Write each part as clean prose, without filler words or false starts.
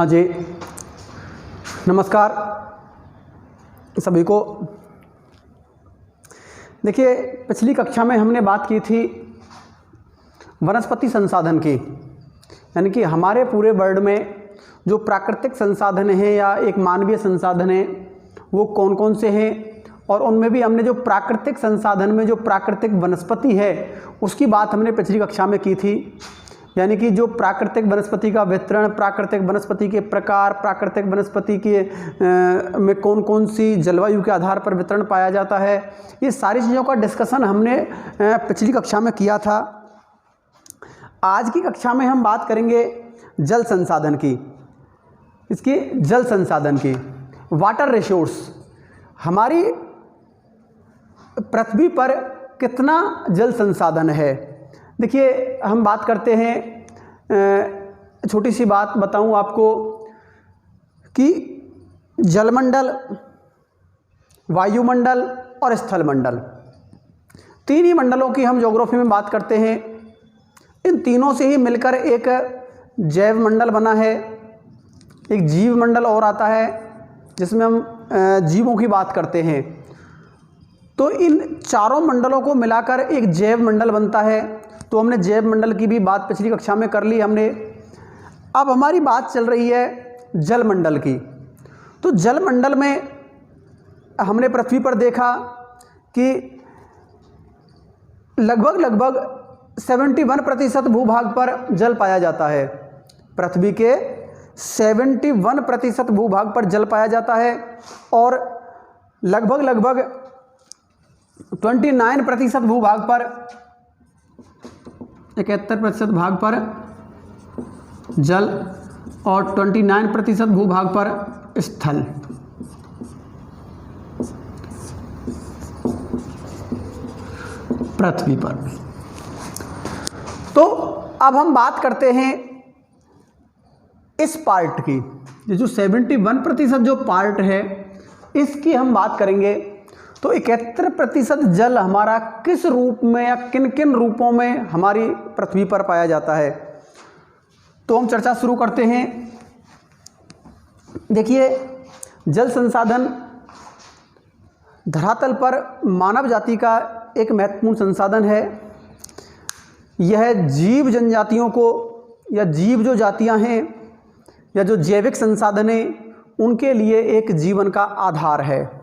हाँ जी, नमस्कार सभी को। देखिए, पिछली कक्षा में हमने बात की थी वनस्पति संसाधन की, यानी कि हमारे पूरे वर्ल्ड में जो प्राकृतिक संसाधन हैं या एक मानवीय संसाधन है वो कौन कौन से हैं, और उनमें भी हमने जो प्राकृतिक संसाधन में जो प्राकृतिक वनस्पति है उसकी बात हमने पिछली कक्षा में की थी। यानी कि जो प्राकृतिक वनस्पति का वितरण, प्राकृतिक वनस्पति के प्रकार, प्राकृतिक वनस्पति के में कौन कौन सी जलवायु के आधार पर वितरण पाया जाता है, ये सारी चीज़ों का डिस्कशन हमने पिछली कक्षा में किया था। आज की कक्षा में हम बात करेंगे जल संसाधन की, इसकी जल संसाधन की, वाटर रिसोर्स। हमारी पृथ्वी पर कितना जल संसाधन है। देखिए, हम बात करते हैं, छोटी सी बात बताऊं आपको कि जलमंडल, वायुमंडल और स्थलमंडल, तीन ही मंडलों की हम ज्योग्राफी में बात करते हैं। इन तीनों से ही मिलकर एक जैव मंडल बना है, एक जीव मंडल और आता है जिसमें हम जीवों की बात करते हैं। तो इन चारों मंडलों को मिलाकर एक जैव मंडल बनता है। तो हमने जैव मंडल की भी बात पिछली कक्षा में कर ली हमने। अब हमारी बात चल रही है जल मंडल की। तो जल मंडल में हमने पृथ्वी पर देखा कि लगभग 71% भूभाग पर जल पाया जाता है। पृथ्वी के 71% भूभाग पर जल पाया जाता है और लगभग 29% भूभाग पर, 71% भाग पर जल और 29% भूभाग पर स्थल। पृथ्वी पर। तो अब हम बात करते हैं इस पार्ट की, ये जो 71% जो पार्ट है इसकी हम बात करेंगे। तो 71% जल हमारा किस रूप में या किन किन रूपों में हमारी पृथ्वी पर पाया जाता है, तो हम चर्चा शुरू करते हैं। देखिए, जल संसाधन धरातल पर मानव जाति का एक महत्वपूर्ण संसाधन है। यह जीव जनजातियों को, या जीव जो जातियां हैं या जो जैविक संसाधन हैं उनके लिए एक जीवन का आधार है।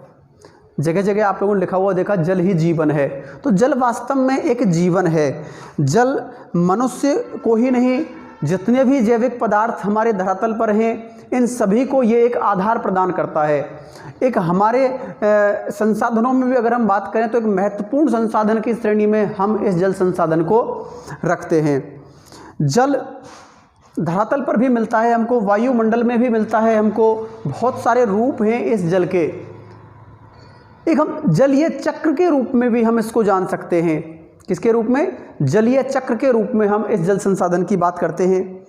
जगह जगह आप लोगों ने लिखा हुआ देखा, जल ही जीवन है। तो जल वास्तव में एक जीवन है। जल मनुष्य को ही नहीं, जितने भी जैविक पदार्थ हमारे धरातल पर हैं इन सभी को ये एक आधार प्रदान करता है। एक हमारे संसाधनों में भी अगर हम बात करें तो एक महत्वपूर्ण संसाधन की श्रेणी में हम इस जल संसाधन को रखते हैं। जल धरातल पर भी मिलता है हमको, वायुमंडल में भी मिलता है हमको। बहुत सारे रूप हैं इस जल के। एक हम जलीय चक्र के रूप में भी हम इसको जान सकते हैं। किसके रूप में? जलीय चक्र के रूप में हम इस जल संसाधन की बात करते हैं।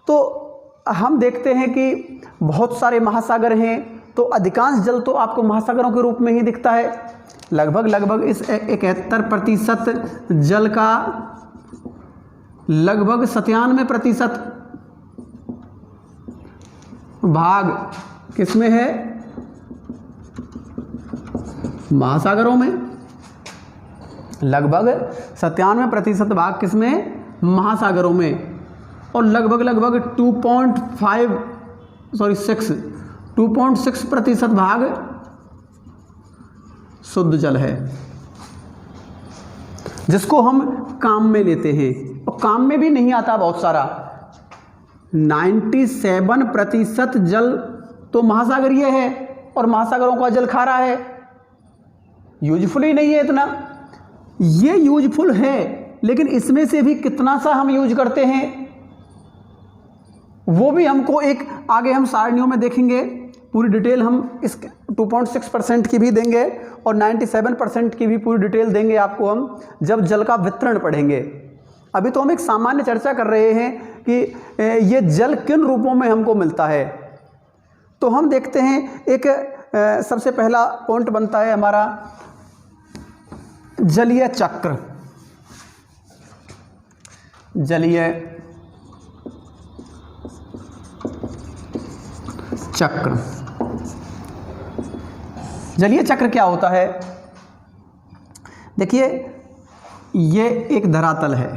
तो हम देखते हैं कि बहुत सारे महासागर हैं, तो अधिकांश जल तो आपको महासागरों के रूप में ही दिखता है। लगभग इस 71% जल का लगभग 97% भाग किसमें है? महासागरों में। लगभग 97% भाग किसमें? महासागरों में। और लगभग 2.6% भाग शुद्ध जल है, जिसको हम काम में लेते हैं। और काम में भी नहीं आता बहुत सारा। 97% जल तो महासागरीय है और महासागरों का जल खारा है। यूजफुल ही नहीं है इतना। ये यूजफुल है, लेकिन इसमें से भी कितना सा हम यूज करते हैं वो भी हमको एक आगे हम सारणियों में देखेंगे। पूरी डिटेल हम इस 2.6% की भी देंगे और 97% की भी पूरी डिटेल देंगे आपको हम जब जल का वितरण पढ़ेंगे। अभी तो हम एक सामान्य चर्चा कर रहे हैं कि ये जल किन रूपों में हमको मिलता है। तो हम देखते हैं, एक सबसे पहला पॉइंट बनता है हमारा जलीय चक्र। चक्र। जलीय चक्र क्या होता है? देखिए, ये एक धरातल है,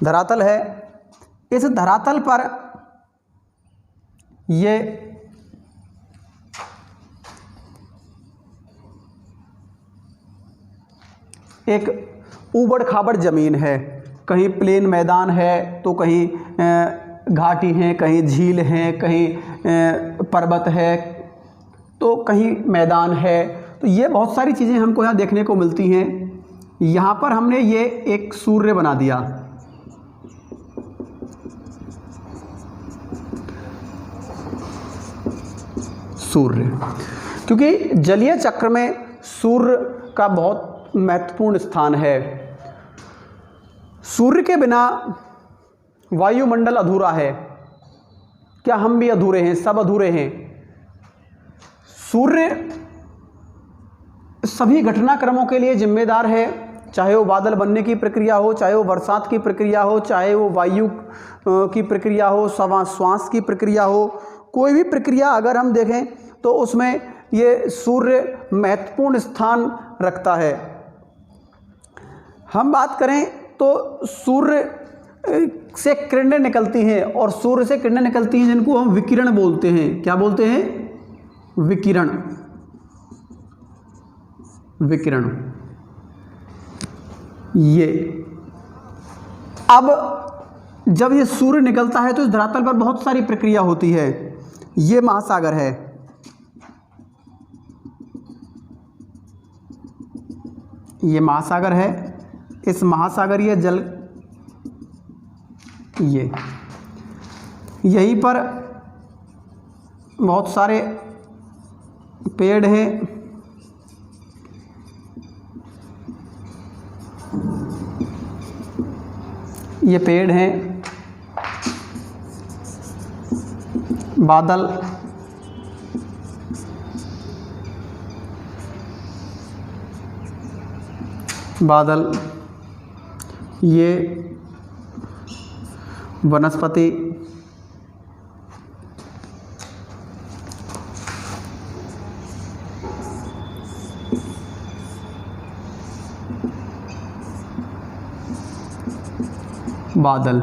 धरातल है। इस धरातल पर ये एक ऊबड़ खाबड़ ज़मीन है, कहीं प्लेन मैदान है तो कहीं घाटी हैं, कहीं झील हैं, कहीं पर्वत है तो कहीं मैदान है। तो ये बहुत सारी चीज़ें हमको यहाँ देखने को मिलती हैं। यहाँ पर हमने ये एक सूर्य बना दिया, सूर्य, क्योंकि जलीय चक्र में सूर्य का बहुत महत्वपूर्ण स्थान है। सूर्य के बिना वायुमंडल अधूरा है। क्या हम भी अधूरे हैं? सब अधूरे हैं। सूर्य सभी घटनाक्रमों के लिए जिम्मेदार है, चाहे वो बादल बनने की प्रक्रिया हो, चाहे वो बरसात की प्रक्रिया हो, चाहे वो वायु की प्रक्रिया हो, श्वास की प्रक्रिया हो, कोई भी प्रक्रिया अगर हम देखें तो उसमें ये सूर्य महत्वपूर्ण स्थान रखता है। हम बात करें तो सूर्य से किरणें निकलती हैं, और सूर्य से किरणें निकलती हैं जिनको हम विकिरण बोलते हैं। क्या बोलते हैं? विकिरण, विकिरण। ये अब जब ये सूर्य निकलता है तो इस धरातल पर बहुत सारी प्रक्रिया होती है। ये महासागर है, ये महासागर है। इस महासागरीय जल, ये यहीं पर बहुत सारे पेड़ हैं, ये पेड़ हैं, बादल, बादल, ये वनस्पति, बादल,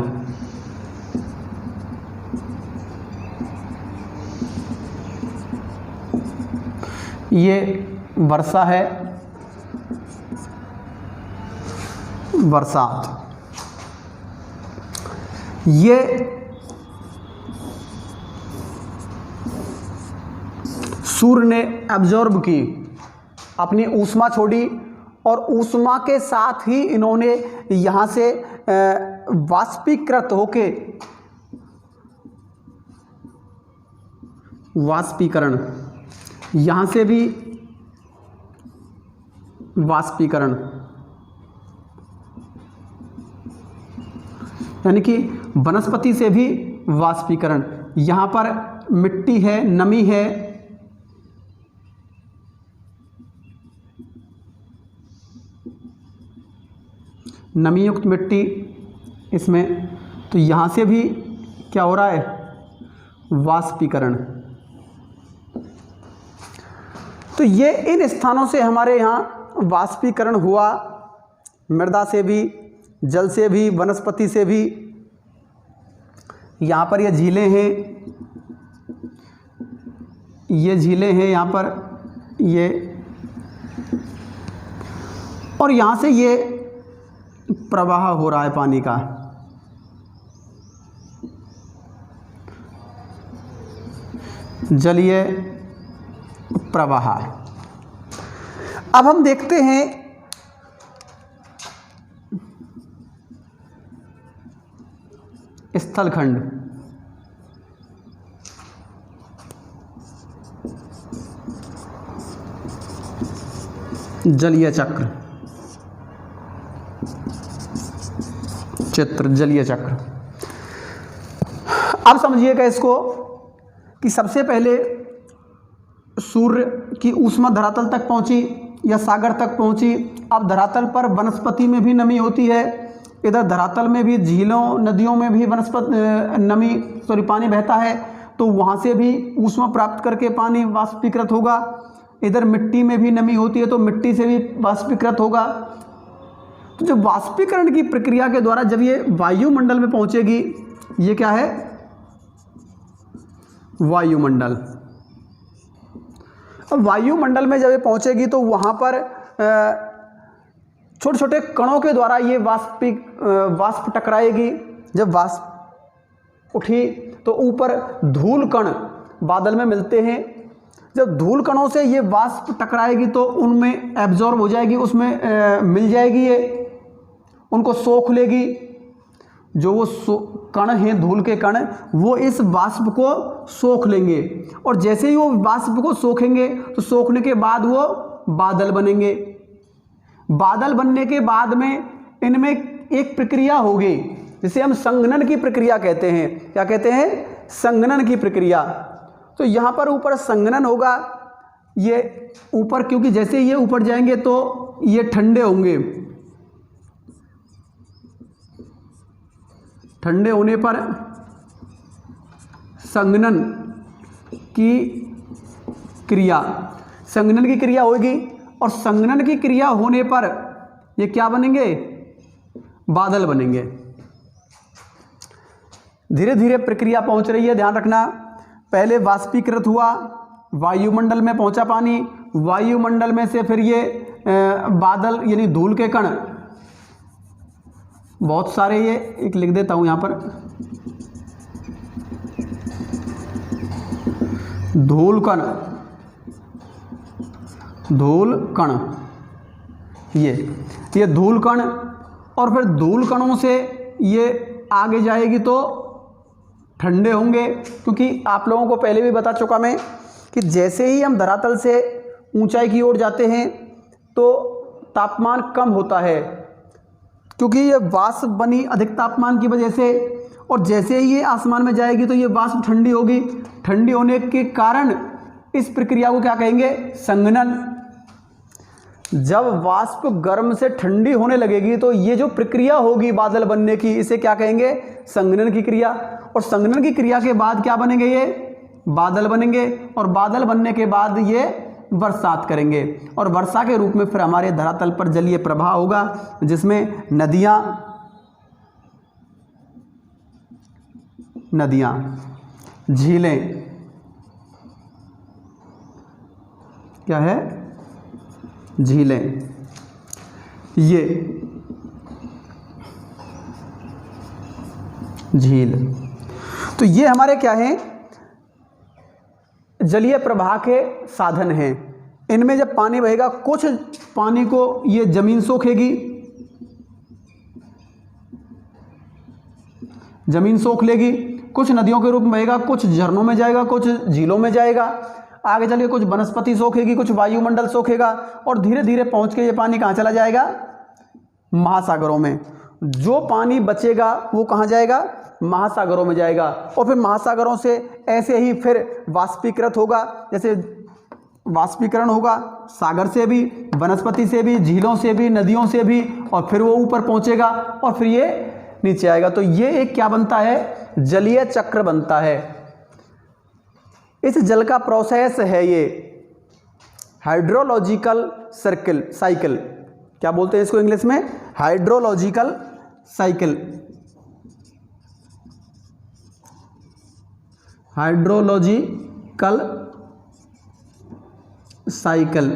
ये वर्षा है, बरसात। ये सूर्य ने एब्जॉर्ब की, अपनी ऊष्मा छोड़ी, और ऊष्मा के साथ ही इन्होंने यहाँ से वाष्पीकृत होके, वाष्पीकरण, यहाँ से भी वाष्पीकरण, यानी कि वनस्पति से भी वाष्पीकरण। यहाँ पर मिट्टी है, नमी है, नमी युक्त मिट्टी इसमें, तो यहाँ से भी क्या हो रहा है? वाष्पीकरण। तो ये इन स्थानों से हमारे यहाँ वाष्पीकरण हुआ, मृदा से भी, जल से भी, वनस्पति से भी। यहाँ पर ये झीलें हैं, ये झीलें हैं यहाँ पर, ये, और यहाँ से ये प्रवाह हो रहा है पानी का। जलीय प्रवाह। अब हम देखते हैं स्थलखंड। जलीय चक्र, चित्र, जलीय चक्र। अब समझिएगा इसको कि सबसे पहले सूर्य की ऊष्मा धरातल तक पहुंची या सागर तक पहुंची। अब धरातल पर वनस्पति में भी नमी होती है, इधर धरातल में भी, झीलों नदियों में भी पानी बहता है। तो वहाँ से भी ऊष्मा प्राप्त करके पानी वाष्पीकृत होगा। इधर मिट्टी में भी नमी होती है तो मिट्टी से भी वाष्पीकृत होगा। तो जो वाष्पीकरण की प्रक्रिया के द्वारा जब ये वायुमंडल में पहुँचेगी, ये क्या है, वायुमंडल। अब वायुमंडल में जब ये पहुँचेगी तो वहाँ पर छोटे छोटे कणों के द्वारा ये वाष्प टकराएगी। जब वाष्प उठी तो ऊपर धूल कण बादल में मिलते हैं। जब धूल कणों से ये वाष्प टकराएगी तो उनमें एब्जॉर्ब हो जाएगी, उसमें मिल जाएगी, ये उनको सोख लेगी। जो वो कण हैं, धूल के कण, वो इस वाष्प को सोख लेंगे और जैसे ही वो वाष्प को सोखेंगे तो सोखने के बाद वो बादल बनेंगे। बादल बनने के बाद में इनमें एक प्रक्रिया होगी जिसे हम संघनन की प्रक्रिया कहते हैं। क्या कहते हैं? संघनन की प्रक्रिया। तो यहाँ पर ऊपर संघनन होगा, ये ऊपर, क्योंकि जैसे ये ऊपर जाएंगे तो ये ठंडे होंगे। ठंडे होने पर संघनन की क्रिया, संघनन की क्रिया होगी और संघनन की क्रिया होने पर ये क्या बनेंगे? बादल बनेंगे। धीरे धीरे प्रक्रिया पहुंच रही है, ध्यान रखना। पहले वाष्पीकृत हुआ, वायुमंडल में पहुंचा पानी, वायुमंडल में से फिर ये बादल यानी धूल के कण, बहुत सारे, ये एक लिख देता हूं यहां पर, धूल कण, धूल कण, ये धूल कण, और फिर धूल कणों से ये आगे जाएगी तो ठंडे होंगे। क्योंकि आप लोगों को पहले भी बता चुका मैं कि जैसे ही हम धरातल से ऊंचाई की ओर जाते हैं तो तापमान कम होता है, क्योंकि ये वाष्प बनी अधिक तापमान की वजह से, और जैसे ही ये आसमान में जाएगी तो ये वाष्प ठंडी होगी। ठंडी होने के कारण इस प्रक्रिया को क्या कहेंगे? संघनन। जब वाष्प गर्म से ठंडी होने लगेगी तो ये जो प्रक्रिया होगी बादल बनने की, इसे क्या कहेंगे? संघनन की क्रिया। और संघनन की क्रिया के बाद क्या बनेंगे? ये बादल बनेंगे, और बादल बनने के बाद ये बरसात करेंगे, और वर्षा के रूप में फिर हमारे धरातल पर जलीय प्रवाह होगा, जिसमें नदियां, झीलें, क्या है? झीलें, ये झील। तो ये हमारे क्या हैं? जलीय प्रवाह के साधन हैं। इनमें जब पानी बहेगा, कुछ पानी को ये जमीन सोखेगी, जमीन सोख लेगी, कुछ नदियों के रूप में बहेगा, कुछ झरनों में जाएगा, कुछ झीलों में जाएगा, आगे चल के कुछ वनस्पति सोखेगी, कुछ वायुमंडल सोखेगा, और धीरे धीरे पहुंच के ये पानी कहाँ चला जाएगा? महासागरों में। जो पानी बचेगा वो कहाँ जाएगा? महासागरों में जाएगा, और फिर महासागरों से ऐसे ही फिर वाष्पीकृत होगा। जैसे वाष्पीकरण होगा सागर से भी, वनस्पति से भी, झीलों से भी, नदियों से भी, और फिर वो ऊपर पहुंचेगा और फिर ये नीचे आएगा। तो ये एक क्या बनता है? जलीय चक्र बनता है। इस जल का प्रोसेस है ये हाइड्रोलॉजिकल साइकिल। क्या बोलते हैं इसको इंग्लिश में? Hydrological cycle. Hydrological cycle.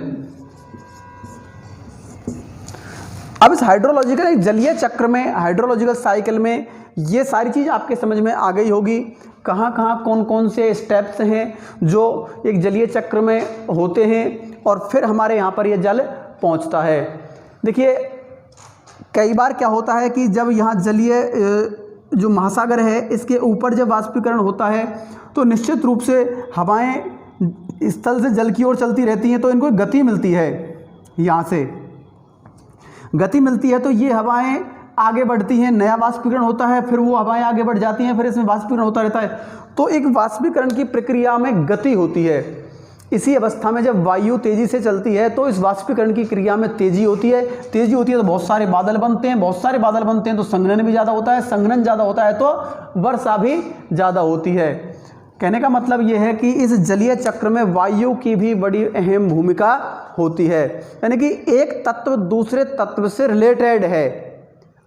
अब इस हाइड्रोलॉजिकल एक जलीय चक्र में, हाइड्रोलॉजिकल साइकिल में ये सारी चीज़ आपके समझ में आ गई होगी। कहाँ कहाँ कौन कौन से स्टेप्स हैं जो एक जलीय चक्र में होते हैं, और फिर हमारे यहाँ पर ये जल पहुँचता है। देखिए, कई बार क्या होता है कि जब यहाँ जलीय जो महासागर है, इसके ऊपर जब वाष्पीकरण होता है तो निश्चित रूप से हवाएं स्थल से जल की ओर चलती रहती हैं, तो इनको गति मिलती है। यहाँ से गति मिलती है तो ये हवाएं आगे बढ़ती हैं, नया वाष्पीकरण होता है, फिर वो हवाएं आगे बढ़ जाती हैं, फिर इसमें वाष्पीकरण होता रहता है। तो एक वाष्पीकरण की प्रक्रिया में गति होती है। इसी अवस्था में जब वायु तेजी से चलती है तो इस वाष्पीकरण की क्रिया में तेजी होती है। तेजी होती है तो बहुत सारे बादल बनते हैं, बहुत सारे बादल बनते हैं तो संघनन भी ज़्यादा होता है, संघनन ज़्यादा होता है तो वर्षा भी ज़्यादा होती है। कहने का मतलब ये है कि इस जलीय चक्र में वायु की भी बड़ी अहम भूमिका होती है। यानी कि एक तत्व दूसरे तत्व से रिलेटेड है,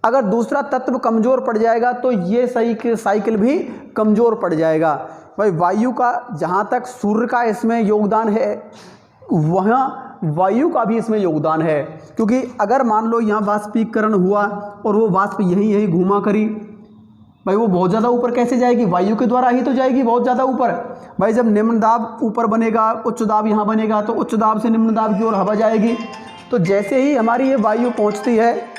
अगर दूसरा तत्व कमज़ोर पड़ जाएगा तो ये साइकिल भी कमज़ोर पड़ जाएगा। भाई वायु का जहाँ तक सूर्य का इसमें योगदान है, वहाँ वायु का भी इसमें योगदान है, क्योंकि अगर मान लो यहाँ वाष्पीकरण हुआ और वो वाष्प यहीं घूमा करी, भाई वो बहुत ज़्यादा ऊपर कैसे जाएगी? वायु के द्वारा ही तो जाएगी बहुत ज़्यादा ऊपर। भाई जब निम्न दाब ऊपर बनेगा, उच्च दाब यहाँ बनेगा, तो उच्च दाब से निम्न दाब की ओर हवा जाएगी। तो जैसे ही हमारी ये वायु पहुँचती है,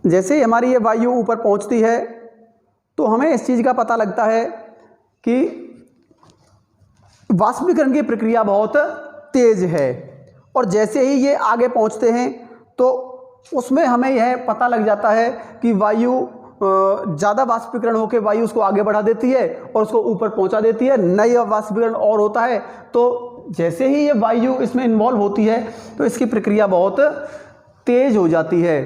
जैसे ही हमारी ये वायु ऊपर पहुँचती है तो हमें इस चीज़ का पता लगता है कि वाष्पीकरण की प्रक्रिया बहुत तेज़ है। और जैसे ही ये आगे पहुंचते हैं तो उसमें हमें यह पता लग जाता है कि वायु ज़्यादा वाष्पीकरण होकर वायु उसको आगे बढ़ा देती है और उसको ऊपर पहुंचा देती है। नया वाष्पीकरण और होता है, तो जैसे ही ये वायु इसमें इन्वॉल्व होती है तो इसकी प्रक्रिया बहुत तेज़ हो जाती है।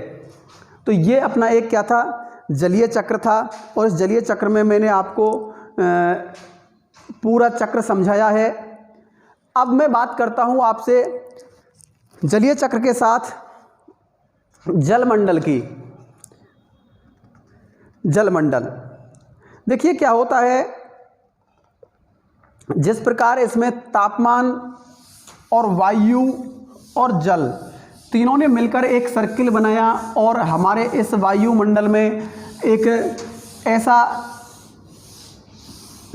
तो ये अपना एक क्या था? जलीय चक्र था। और इस जलीय चक्र में मैंने आपको पूरा चक्र समझाया है। अब मैं बात करता हूँ आपसे जलीय चक्र के साथ जलमंडल की। जलमंडल देखिए क्या होता है, जिस प्रकार इसमें तापमान और वायु और जल तीनों ने मिलकर एक सर्किल बनाया और हमारे इस वायुमंडल में एक ऐसा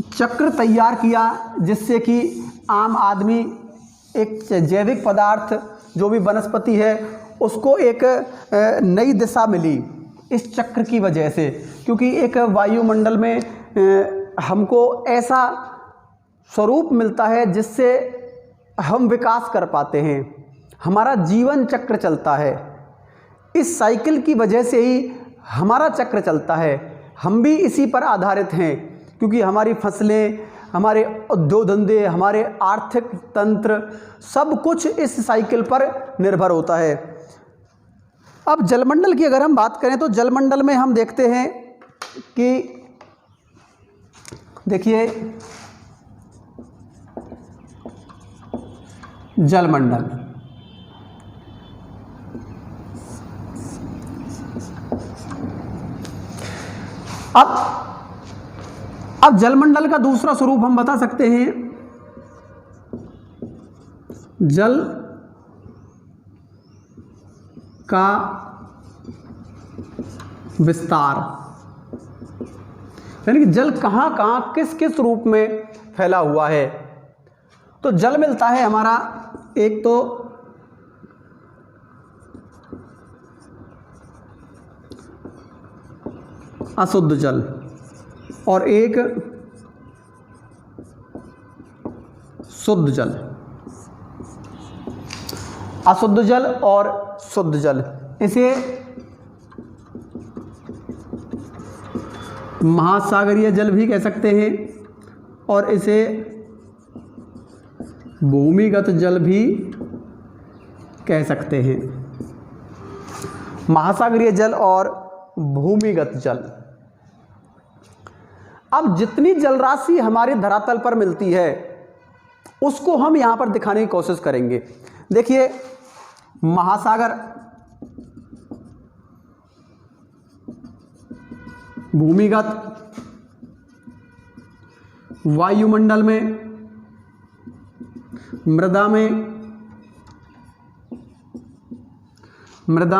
चक्र तैयार किया जिससे कि आम आदमी, एक जैविक पदार्थ जो भी वनस्पति है, उसको एक नई दिशा मिली इस चक्र की वजह से। क्योंकि एक वायुमंडल में हमको ऐसा स्वरूप मिलता है जिससे हम विकास कर पाते हैं, हमारा जीवन चक्र चलता है। इस साइकिल की वजह से ही हमारा चक्र चलता है। हम भी इसी पर आधारित हैं, क्योंकि हमारी फसलें, हमारे उद्योग धंधे, हमारे आर्थिक तंत्र, सब कुछ इस साइकिल पर निर्भर होता है। अब जलमंडल की अगर हम बात करें तो जलमंडल में हम देखते हैं कि देखिए जलमंडल, अब जलमंडल का दूसरा स्वरूप हम बता सकते हैं जल का विस्तार। यानी कि जल कहाँ कहाँ किस किस रूप में फैला हुआ है। तो जल मिलता है हमारा, एक तो अशुद्ध जल और एक शुद्ध जल। अशुद्ध जल और शुद्ध जल, इसे महासागरीय जल भी कह सकते हैं और इसे भूमिगत जल भी कह सकते हैं। महासागरीय जल और भूमिगत जल। अब जितनी जलराशि हमारी धरातल पर मिलती है उसको हम यहां पर दिखाने की कोशिश करेंगे। देखिए महासागर, भूमिगत, वायुमंडल में, मृदा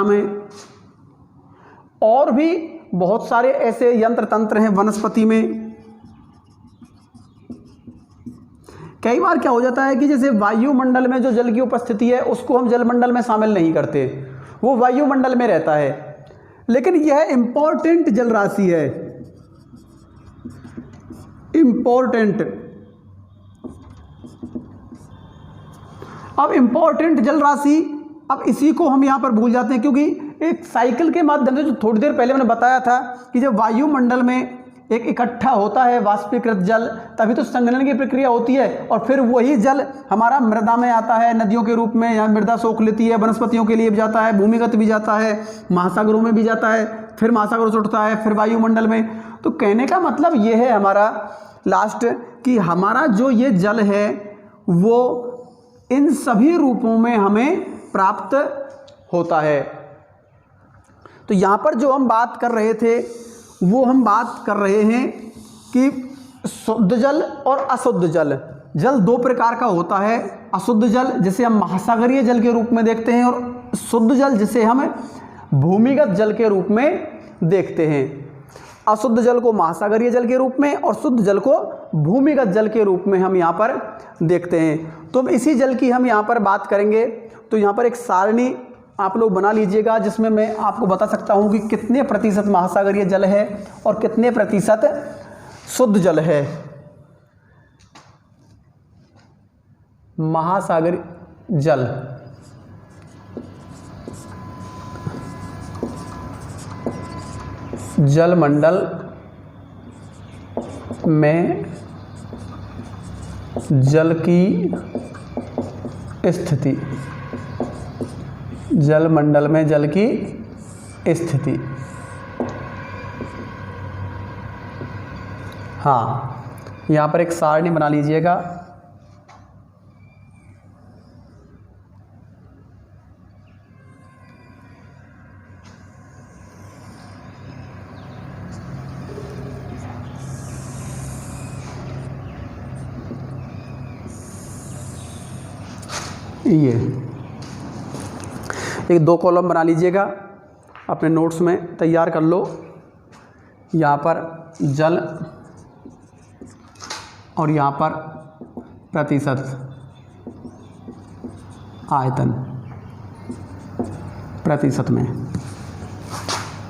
में और भी बहुत सारे ऐसे यंत्र तंत्र हैं वनस्पति में। कई बार क्या हो जाता है कि जैसे वायुमंडल में जो जल की उपस्थिति है उसको हम जलमंडल में शामिल नहीं करते, वो वायुमंडल में रहता है, लेकिन यह इंपॉर्टेंट जल राशि है, इंपॉर्टेंट। अब इंपॉर्टेंट जल राशि, अब इसी को हम यहाँ पर भूल जाते हैं, क्योंकि एक साइकिल के माध्यम से, जो थोड़ी देर पहले मैंने बताया था कि जब वायुमंडल में एक इकट्ठा होता है वाष्पीकृत जल, तभी तो संघनन की प्रक्रिया होती है, और फिर वही जल हमारा मृदा में आता है नदियों के रूप में, या मृदा सोख लेती है, वनस्पतियों के लिए भी जाता है, भूमिगत भी जाता है, महासागरों में भी जाता है, फिर महासागरों से उठता है, फिर वायुमंडल में। तो कहने का मतलब ये है हमारा लास्ट कि हमारा जो ये जल है वो इन सभी रूपों में हमें प्राप्त होता है। तो यहाँ पर जो हम बात कर रहे थे वो हम बात कर रहे हैं कि शुद्ध जल और अशुद्ध जल। जल दो प्रकार का होता है, अशुद्ध जल जिसे हम महासागरीय जल के रूप में देखते हैं, और शुद्ध जल जिसे हम भूमिगत जल के रूप में देखते हैं। अशुद्ध जल को महासागरीय जल के रूप में और शुद्ध जल को भूमिगत जल के रूप में हम यहाँ पर देखते हैं। तो इसी जल की हम यहाँ पर बात करेंगे। तो यहाँ पर एक सारणी आप लोग बना लीजिएगा जिसमें मैं आपको बता सकता हूँ कि कितने प्रतिशत महासागरीय जल है और कितने प्रतिशत शुद्ध जल है। महासागरीय जल जलमंडल में जल की स्थिति, जलमंडल में जल की स्थिति। हाँ, यहाँ पर एक सारणी बना लीजिएगा। ये एक दो कॉलम बना लीजिएगा, अपने नोट्स में तैयार कर लो। यहाँ पर जल और यहाँ पर प्रतिशत आयतन प्रतिशत में।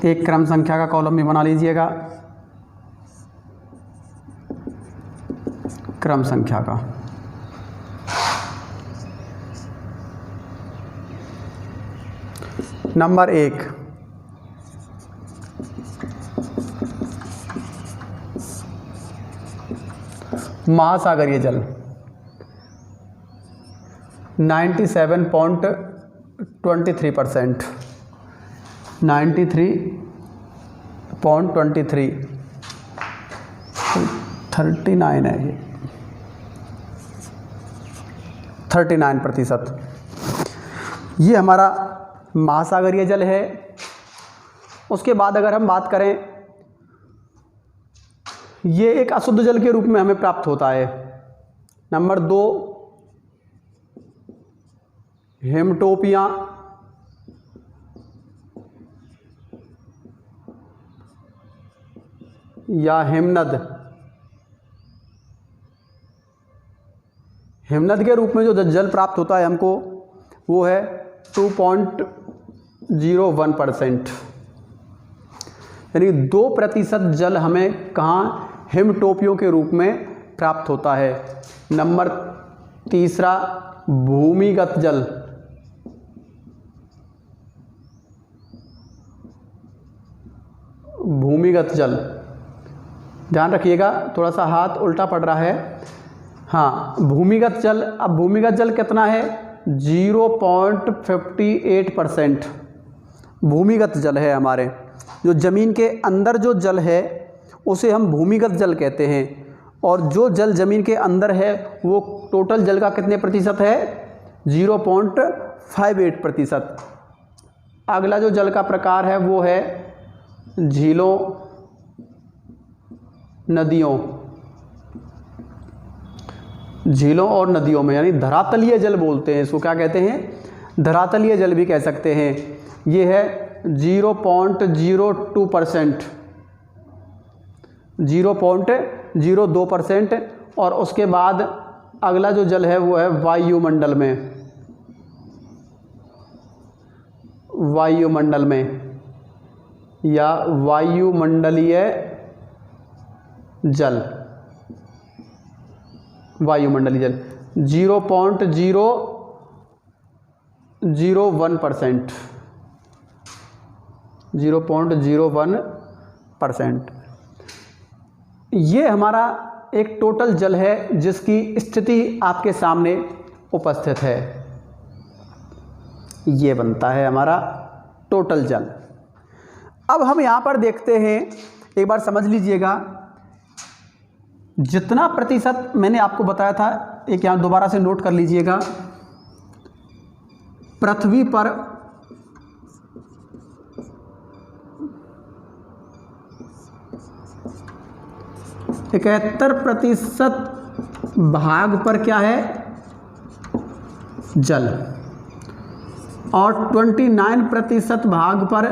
एक क्रम संख्या का कॉलम भी बना लीजिएगा, क्रम संख्या का। नंबर 1, महासागरीय जल 97.23%, 93.23, 39 है ये, 39%। ये हमारा महासागरीय जल है। उसके बाद अगर हम बात करें, ये एक अशुद्ध जल के रूप में हमें प्राप्त होता है। नंबर 2, हेमटोपिया या हेमनद। हेमनद के रूप में जो जल प्राप्त होता है हमको वो है 2.01%, यानी 2% जल हमें कहाँ हिमटोपियों के रूप में प्राप्त होता है। नंबर 3, भूमिगत जल। भूमिगत जल, ध्यान रखिएगा, थोड़ा सा हाथ उल्टा पड़ रहा है। हाँ, भूमिगत जल। अब भूमिगत जल कितना है? 0.58% भूमिगत जल है हमारे। जो ज़मीन के अंदर जो जल है उसे हम भूमिगत जल कहते हैं, और जो जल ज़मीन के अंदर है वो टोटल जल का कितने प्रतिशत है? 0.58%। अगला जो जल का प्रकार है वो है झीलों, नदियों। झीलों और नदियों में, यानी धरातलीय जल बोलते हैं इसको। क्या कहते हैं? धरातलीय जल भी कह सकते हैं। ये है 0.02%, 0.02%। और उसके बाद अगला जो जल है वो है वायुमंडल में। वायुमंडल में या वायुमंडलीय जल। वायुमंडलीय जल 0.001%, 0.01%। ये हमारा एक टोटल जल है जिसकी स्थिति आपके सामने उपस्थित है। ये बनता है हमारा टोटल जल। अब हम यहाँ पर देखते हैं, एक बार समझ लीजिएगा, जितना प्रतिशत मैंने आपको बताया था, एक यहाँ दोबारा से नोट कर लीजिएगा। पृथ्वी पर 71% भाग पर क्या है, जल, और 29% भाग पर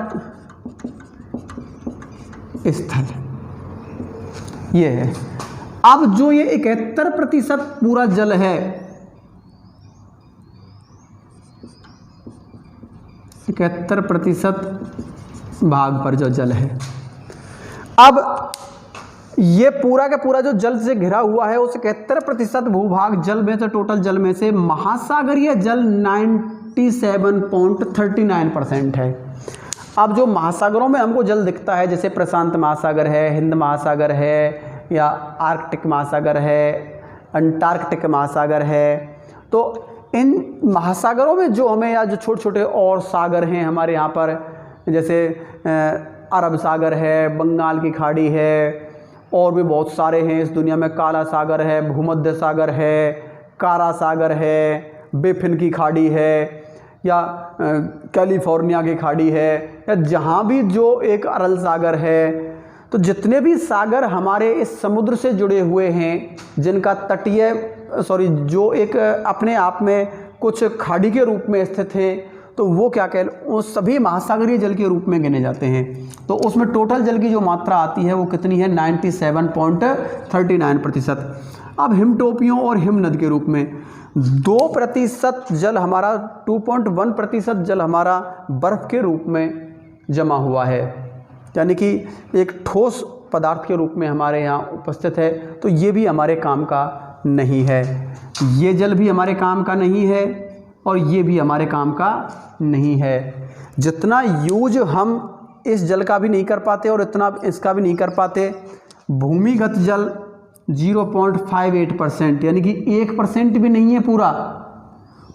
स्थल। ये है। अब जो ये 71% पूरा जल है, 71% भाग पर जो जल है, अब ये पूरा का पूरा जो जल से घिरा हुआ है, उस 71% भूभाग जल में से, टोटल जल में से महासागरीय जल 97.39% है। अब जो महासागरों में हमको जल दिखता है, जैसे प्रशांत महासागर है, हिंद महासागर है, या आर्कटिक महासागर है, अंटार्कटिक महासागर है, तो इन महासागरों में जो हमें, या जो छोटे छोटे और सागर हैं हमारे यहाँ पर, जैसे अरब सागर है, बंगाल की खाड़ी है, और भी बहुत सारे हैं इस दुनिया में, काला सागर है, भूमध्य सागर है, कारा सागर है, बेफिन की खाड़ी है, या कैलिफोर्निया की खाड़ी है, या जहाँ भी जो एक अरल सागर है। तो जितने भी सागर हमारे इस समुद्र से जुड़े हुए हैं, जिनका जो एक अपने आप में कुछ खाड़ी के रूप में स्थित है, तो वो क्या वो सभी महासागरीय जल के रूप में गिने जाते हैं। तो उसमें टोटल जल की जो मात्रा आती है वो कितनी है, 97.39%। अब हिमटोपियों और हिमनद के रूप में 2% जल हमारा, 2.1% जल हमारा बर्फ़ के रूप में जमा हुआ है, यानी कि एक ठोस पदार्थ के रूप में हमारे यहाँ उपस्थित है। तो ये भी हमारे काम का नहीं है, ये जल भी हमारे काम का नहीं है, और ये भी हमारे काम का नहीं है। जितना यूज हम इस जल का भी नहीं कर पाते और इतना इसका भी नहीं कर पाते। भूमिगत जल 0.58%, यानी कि 1% भी नहीं है पूरा।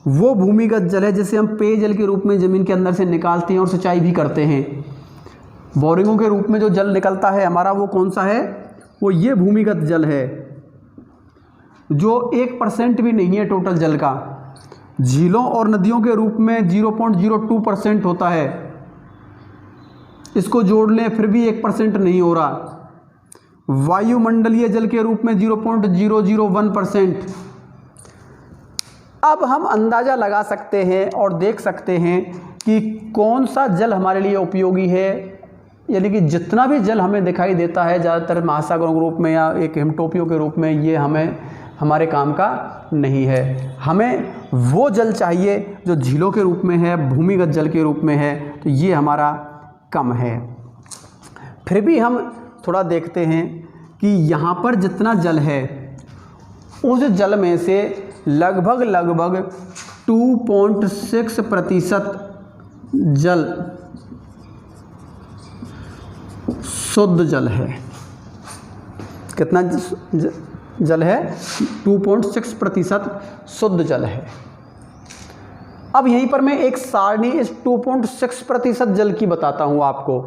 वो भूमिगत जल है जिसे हम पेयजल के रूप में ज़मीन के अंदर से निकालते हैं और सिंचाई भी करते हैं। बोरिंगों के रूप में जो जल निकलता है हमारा, वो कौन सा है, वो ये भूमिगत जल है, जो 1% भी नहीं है टोटल जल का। झीलों और नदियों के रूप में 0.02% होता है, इसको जोड़ लें फिर भी 1% नहीं हो रहा। वायुमंडलीय जल के रूप में 0.001%। अब हम अंदाज़ा लगा सकते हैं और देख सकते हैं कि कौन सा जल हमारे लिए उपयोगी है, यानी कि जितना भी जल हमें दिखाई देता है ज़्यादातर महासागरों के रूप में या एक हिमटोपियों के रूप में, ये हमारे काम का नहीं है। हमें वो जल चाहिए जो झीलों के रूप में है, भूमिगत जल के रूप में है, तो ये हमारा कम है। फिर भी हम थोड़ा देखते हैं कि यहाँ पर जितना जल है, उस जल में से लगभग 2.6% जल शुद्ध जल है। कितना जल है, 2.6% शुद्ध जल है। अब यहीं पर मैं एक सारणी इस 2.6% जल की बताता हूँ आपको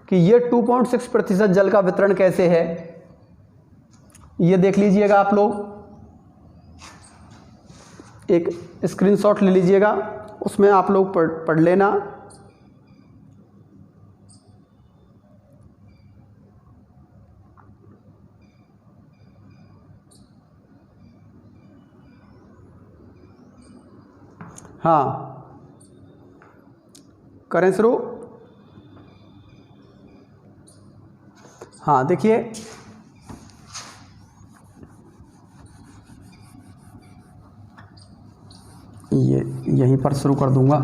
कि ये 2.6% जल का वितरण कैसे है। ये देख लीजिएगा आप लोग, एक स्क्रीनशॉट ले लीजिएगा, उसमें आप लोग पढ़ लेना। हाँ, करें शुरू। हाँ देखिए, ये यहीं पर शुरू कर दूंगा।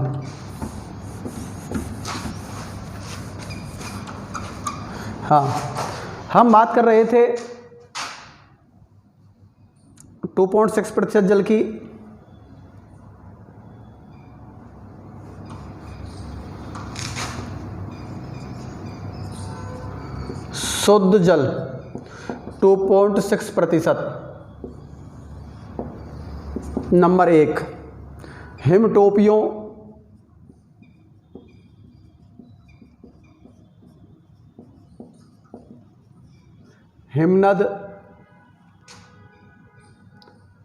हाँ, हम बात कर रहे थे 2.6% जल की। शुद्ध जल 2.6%। नंबर 1 हिमटोपियों हिमनद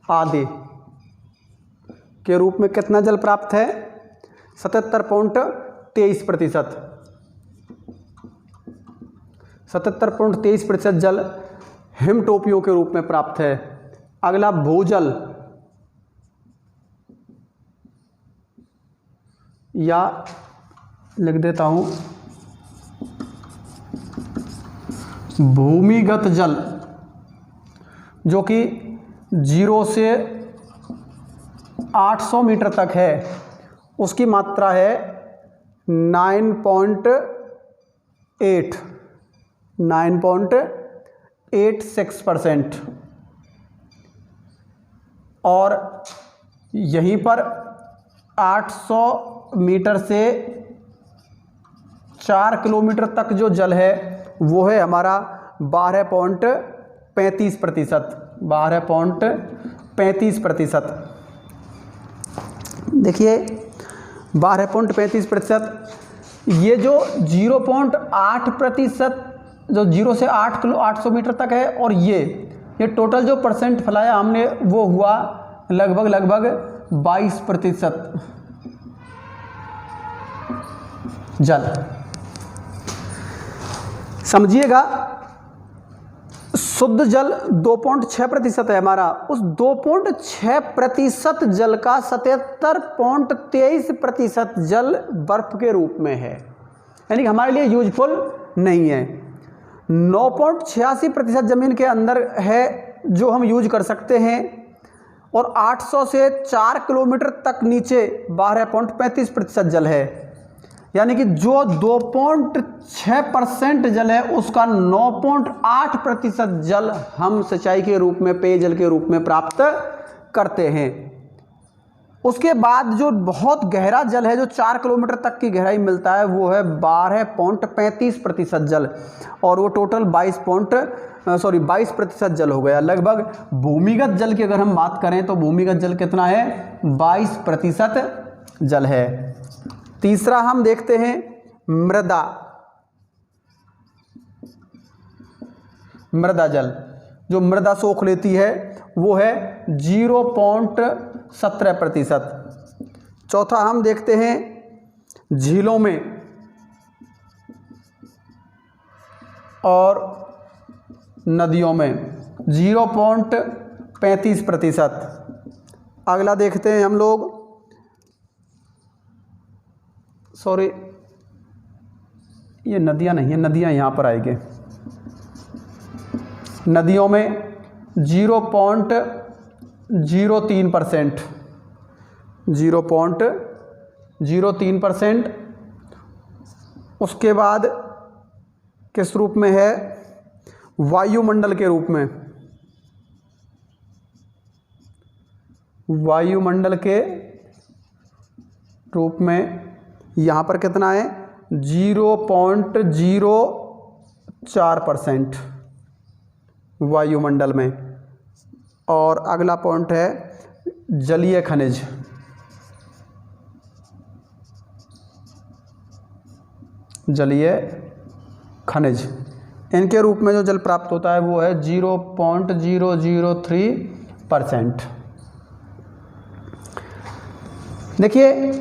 आदि के रूप में कितना जल प्राप्त है? 77.23%। 77.23% जल हिमटोपियों के रूप में प्राप्त है। अगला भूजल या लिख देता हूं भूमिगत जल, जो कि 0 से 800 मीटर तक है, उसकी मात्रा है 9.86%। और यहीं पर 800 मीटर से 4 किलोमीटर तक जो जल है वो है हमारा 12.35%। 12.35%। देखिए 12.35%, ये जो 0.8%, जो 0 से 800 मीटर तक है, और ये टोटल जो परसेंट फैलाया हमने वो हुआ लगभग 22% जल। समझिएगा, शुद्ध जल 2.6% है हमारा। उस 2.6% जल का 77.23% जल बर्फ के रूप में है, यानी कि हमारे लिए यूजफुल नहीं है। 9.86% जमीन के अंदर है जो हम यूज कर सकते हैं, और 800 से 4 किलोमीटर तक नीचे 12.35% जल है, यानी कि जो 2.6% जल है उसका 9.8% जल हम सिंचाई के रूप में, पेयजल के रूप में प्राप्त करते हैं। उसके बाद जो बहुत गहरा जल है, जो 4 किलोमीटर तक की गहराई मिलता है, वो है 12.35% जल, और वो टोटल 22% जल हो गया। लगभग भूमिगत जल की अगर हम बात करें तो भूमिगत जल कितना है? 22% जल है। तीसरा हम देखते हैं मृदा जल, जो मृदा सोख लेती है वो है 0.17%। चौथा हम देखते हैं झीलों में और नदियों में 0.35%। अगला देखते हैं हम लोग, सॉरी ये नदियां नहीं है, नदियां यहाँ पर आएंगे। नदियों में 0.03%। 0.03%। उसके बाद किस रूप में है? वायुमंडल के रूप में। वायुमंडल के रूप में यहाँ पर कितना है? 0.04% वायुमंडल में। और अगला पॉइंट है जलीय खनिज। जलीय खनिज, इनके रूप में जो जल प्राप्त होता है वो है 0.003%। देखिए,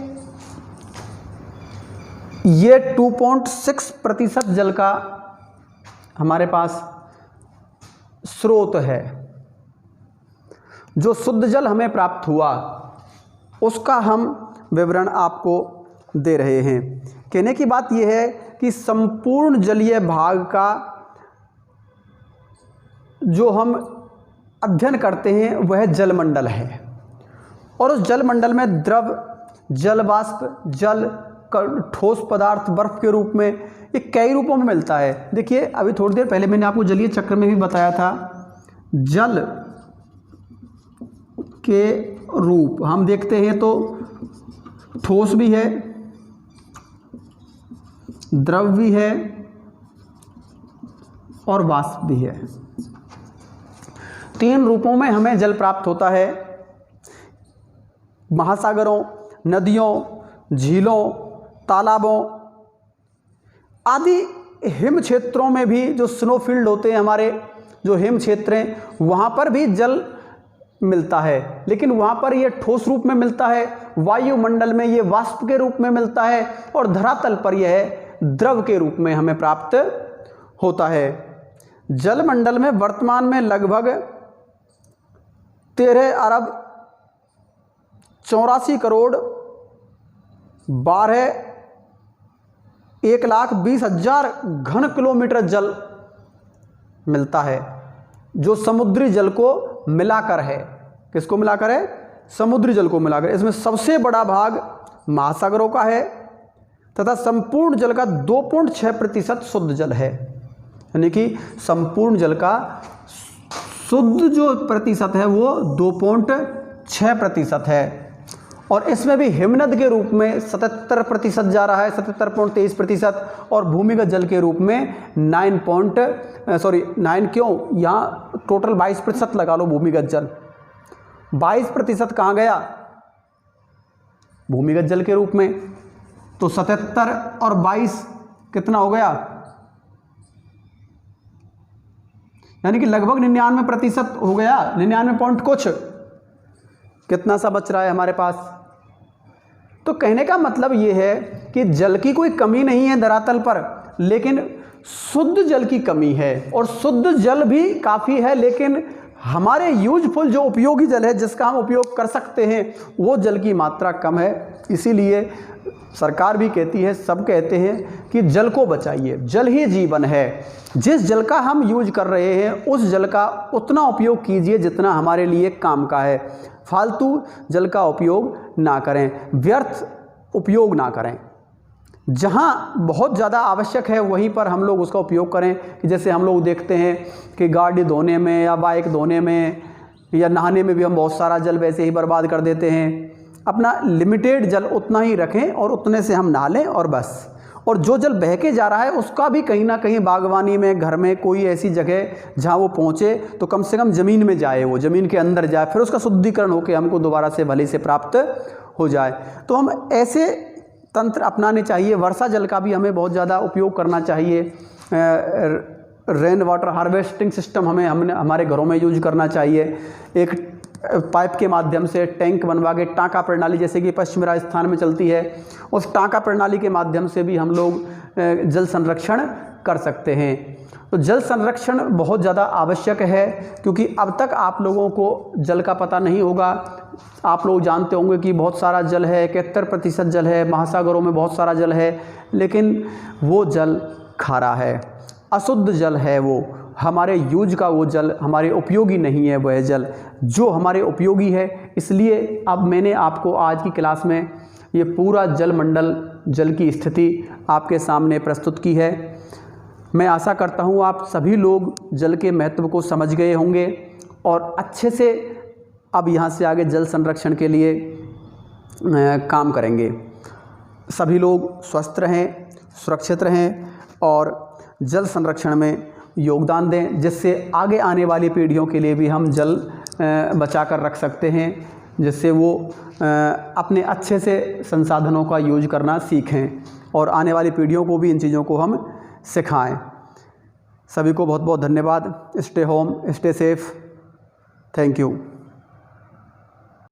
ये 2.6% जल का हमारे पास स्रोत है। जो शुद्ध जल हमें प्राप्त हुआ उसका हम विवरण आपको दे रहे हैं। कहने की बात यह है कि संपूर्ण जलीय भाग का जो हम अध्ययन करते हैं वह जलमंडल है, और उस जलमंडल में द्रव, जल वाष्प, जल, ठोस पदार्थ, बर्फ के रूप में, ये कई रूपों में मिलता है। देखिए, अभी थोड़ी देर पहले मैंने आपको जलीय चक्र में भी बताया था, जल के रूप हम देखते हैं तो ठोस भी है, द्रव भी है और वाष्प भी है। 3 रूपों में हमें जल प्राप्त होता है, महासागरों, नदियों, झीलों, तालाबों आदि हिम क्षेत्रों में भी जो स्नोफील्ड होते हैं, हमारे जो हिम क्षेत्र हैं, वहाँ पर भी जल मिलता है, लेकिन वहाँ पर ये ठोस रूप में मिलता है, वायुमंडल में ये वाष्प के रूप में मिलता है और धरातल पर यह द्रव के रूप में हमें प्राप्त होता है। जलमंडल में वर्तमान में लगभग 13 अरब 84 करोड़ 1,20,000 घन किलोमीटर जल मिलता है, जो समुद्री जल को मिलाकर है। किसको मिलाकर है? समुद्री जल को मिलाकर। इसमें सबसे बड़ा भाग महासागरों का है तथा संपूर्ण जल का 2.6% शुद्ध जल है, यानी कि संपूर्ण जल का शुद्ध जो प्रतिशत है वो 2.6% है। और इसमें भी हिमनद के रूप में 77% जा रहा है, 77.23%, और भूमिगत जल के रूप में 9 क्यों, यहाँ टोटल 22% लगा लो भूमिगत जल। 22% कहाँ गया? भूमिगत जल के रूप में। तो 77 और 22 कितना हो गया? यानी कि लगभग 99% हो गया, 99 पॉइंट कुछ। कितना सा बच रहा है हमारे पास? तो कहने का मतलब ये है कि जल की कोई कमी नहीं है धरातल पर, लेकिन शुद्ध जल की कमी है। और शुद्ध जल भी काफ़ी है, लेकिन हमारे यूजफुल जो उपयोगी जल है, जिसका हम उपयोग कर सकते हैं, वो जल की मात्रा कम है। इसीलिए सरकार भी कहती है, सब कहते हैं कि जल को बचाइए, जल ही जीवन है। जिस जल का हम यूज कर रहे हैं उस जल का उतना उपयोग कीजिए जितना हमारे लिए काम का है। फालतू जल का उपयोग ना करें, व्यर्थ उपयोग ना करें। जहाँ बहुत ज़्यादा आवश्यक है वहीं पर हम लोग उसका उपयोग करें। कि जैसे हम लोग देखते हैं कि गाड़ी धोने में या बाइक धोने में या नहाने में भी हम बहुत सारा जल वैसे ही बर्बाद कर देते हैं। अपना लिमिटेड जल उतना ही रखें और उतने से हम नहा लें और बस। और जो जल बह के जा रहा है उसका भी कहीं ना कहीं बागवानी में, घर में कोई ऐसी जगह जहाँ वो पहुँचे तो कम से कम ज़मीन में जाए, वो ज़मीन के अंदर जाए, फिर उसका शुद्धिकरण होकर हमको दोबारा से भले से प्राप्त हो जाए। तो हम ऐसे तंत्र अपनाने चाहिए। वर्षा जल का भी हमें बहुत ज़्यादा उपयोग करना चाहिए। रेन वाटर हार्वेस्टिंग सिस्टम हमने हमारे घरों में यूज करना चाहिए। एक पाइप के माध्यम से टैंक बनवा के, टाँका प्रणाली जैसे कि पश्चिमी राजस्थान में चलती है, उस टाँका प्रणाली के माध्यम से भी हम लोग जल संरक्षण कर सकते हैं। तो जल संरक्षण बहुत ज़्यादा आवश्यक है, क्योंकि अब तक आप लोगों को जल का पता नहीं होगा। आप लोग जानते होंगे कि बहुत सारा जल है, 71% जल है, महासागरों में बहुत सारा जल है, लेकिन वो जल खारा है, अशुद्ध जल है। वो हमारे यूज का वो जल हमारे उपयोगी नहीं है। वह जल जो हमारे उपयोगी है, इसलिए अब मैंने आपको आज की क्लास में ये पूरा जल मंडल, जल की स्थिति आपके सामने प्रस्तुत की है। मैं आशा करता हूँ आप सभी लोग जल के महत्व को समझ गए होंगे और अच्छे से अब यहाँ से आगे जल संरक्षण के लिए काम करेंगे। सभी लोग स्वस्थ रहें, सुरक्षित रहें और जल संरक्षण में योगदान दें, जिससे आगे आने वाली पीढ़ियों के लिए भी हम जल बचा कर रख सकते हैं, जिससे वो अपने अच्छे से संसाधनों का यूज करना सीखें और आने वाली पीढ़ियों को भी इन चीज़ों को हम सिखाएं। सभी को बहुत बहुत धन्यवाद। Stay home, stay safe. Thank you.